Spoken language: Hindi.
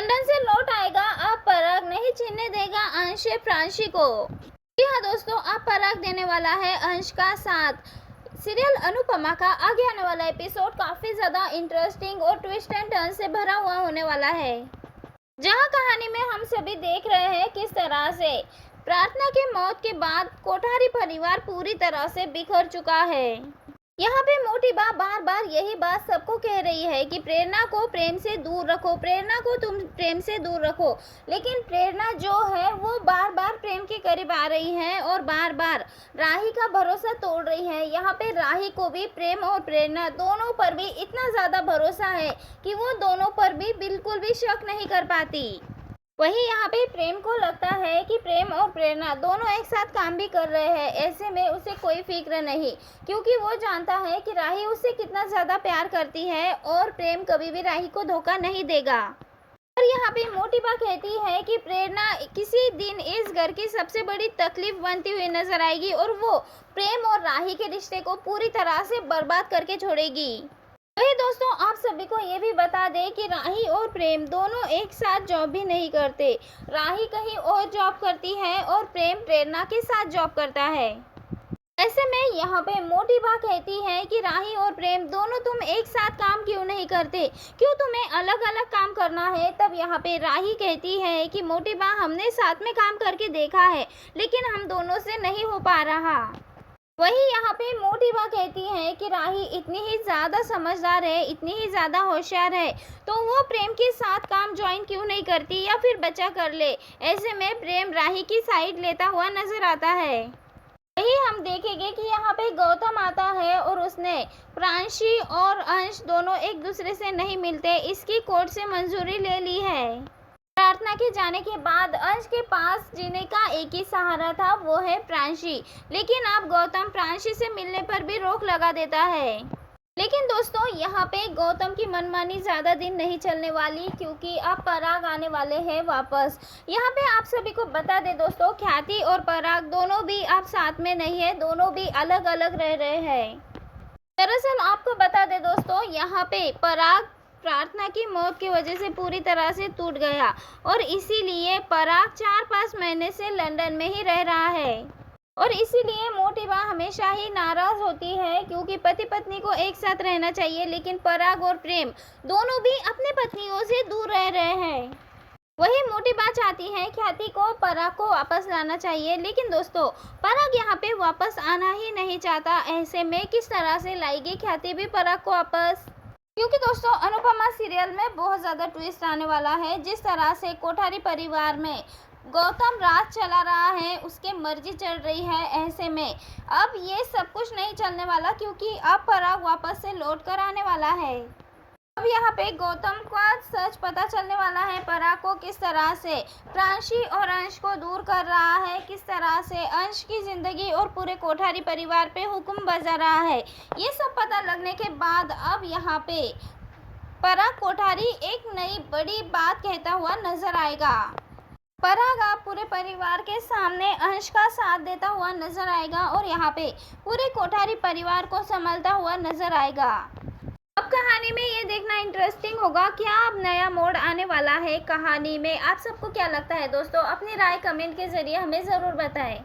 लंदन से लौट आएगा, अब पराग नहीं छीनने देगा अंश प्रांशी को। जी हाँ दोस्तों, अब पराग देने वाला है अंश का साथ। सीरियल अनुपमा का आगे आने वाला एपिसोड काफी ज्यादा इंटरेस्टिंग और ट्विस्ट एंड टर्न से भरा हुआ होने वाला है, जहां कहानी में हम सभी देख रहे हैं किस तरह से प्रार्थना की मौत के बाद कोठारी परिवार पूरी तरह से बिखर चुका है। यहाँ पे मोटी बा बार बार यही बात सबको कह रही है कि प्रेरणा को प्रेम से दूर रखो, प्रेरणा को तुम प्रेम से दूर रखो, लेकिन प्रेरणा जो है वो बार बार प्रेम के करीब आ रही है और बार बार राही का भरोसा तोड़ रही है। यहाँ पे राही को भी प्रेम और प्रेरणा दोनों पर भी इतना ज़्यादा भरोसा है कि वो दोनों पर भी बिल्कुल भी शक नहीं कर पाती। वहीं यहाँ पे प्रेम को लगता है कि प्रेम और प्रेरणा दोनों एक साथ काम भी कर रहे हैं, ऐसे में उसे कोई फिक्र नहीं, क्योंकि वो जानता है कि राही उससे कितना ज़्यादा प्यार करती है और प्रेम कभी भी राही को धोखा नहीं देगा। और यहाँ पे मोटी बा कहती है कि प्रेरणा किसी दिन इस घर की सबसे बड़ी तकलीफ बनती हुई नजर आएगी और वो प्रेम और राही के रिश्ते को पूरी तरह से बर्बाद करके छोड़ेगी। वही दोस्तों, आप सभी को ये भी बता दें कि राही और प्रेम दोनों एक साथ जॉब भी नहीं करते। राही कहीं और जॉब करती है और प्रेम प्रेरणा के साथ जॉब करता है। ऐसे में यहाँ पे मोटी बा कहती है कि राही और प्रेम दोनों तुम एक साथ काम क्यों नहीं करते, क्यों तुम्हें अलग अलग काम करना है। तब यहाँ पे राही कहती है कि मोटी बा हमने साथ में काम करके देखा है, लेकिन हम दोनों से नहीं हो पा रहा। वही यहाँ पे मोटी बा कहती है कि राही इतनी ही ज़्यादा समझदार है, इतनी ही ज़्यादा होशियार है, तो वो प्रेम के साथ काम ज्वाइन क्यों नहीं करती या फिर बचा कर ले। ऐसे में प्रेम राही की साइड लेता हुआ नजर आता है। वही हम देखेंगे कि यहाँ पे गौतम आता है और उसने प्रांशी और अंश दोनों एक दूसरे से नहीं मिलते, इसकी कोर्ट से मंजूरी ले ली है। प्रार्थना के जाने के बाद अंश के पास जीने का एक ही सहारा था, वो है प्रांशी, लेकिन अब गौतम प्रांशी से मिलने पर भी रोक लगा देता है। लेकिन दोस्तों, यहाँ पे गौतम की मनमानी ज़्यादा दिन नहीं चलने वाली, क्योंकि अब पराग आने वाले हैं वापस। यहाँ पे आप सभी को बता दें दोस्तों, ख्याति और पराग दोनों भी अब साथ में नहीं है, दोनों भी अलग अलग रह रहे हैं। दरअसल आपको बता दें दोस्तों, यहाँ पे पराग प्रार्थना की मौत की वजह से पूरी तरह से टूट गया और इसीलिए पराग 4-5 महीने से लंदन में ही रह रहा है। और इसीलिए मोटी बा हमेशा ही नाराज होती है, क्योंकि पति पत्नी को एक साथ रहना चाहिए, लेकिन पराग और प्रेम दोनों भी अपने पत्नियों से दूर रह रहे हैं। वही मोटी बा चाहती है ख्याति को पराग को वापस लाना चाहिए, लेकिन दोस्तों पराग यहाँ पे वापस आना ही नहीं चाहता। ऐसे में किस तरह से लाएगी ख्याति भी पराग को वापस, क्योंकि दोस्तों अनुपमा सीरियल में बहुत ज़्यादा ट्विस्ट आने वाला है। जिस तरह से कोठारी परिवार में गौतम राज चला रहा है, उसके मर्जी चल रही है, ऐसे में अब ये सब कुछ नहीं चलने वाला, क्योंकि अब पराग वापस से लौट कर आने वाला है। अब यहाँ पे गौतम का सच पता चलने वाला है, पराग को किस तरह से प्रांशी और अंश को दूर कर रहा है, किस तरह से अंश की जिंदगी और पूरे कोठारी परिवार पे हुक्म बजा रहा है। ये सब पता लगने के बाद अब यहाँ पे पराग कोठारी एक नई बड़ी बात कहता हुआ नजर आएगा। पराग अब पूरे परिवार के सामने अंश का साथ देता हुआ नजर आएगा और यहाँ पे पूरे कोठारी परिवार को संभालता हुआ नजर आएगा। अब कहानी में ये देखना इंटरेस्टिंग होगा, क्या अब नया मोड़ आने वाला है कहानी में। आप सबको क्या लगता है दोस्तों, अपनी राय कमेंट के जरिए हमें ज़रूर बताएं।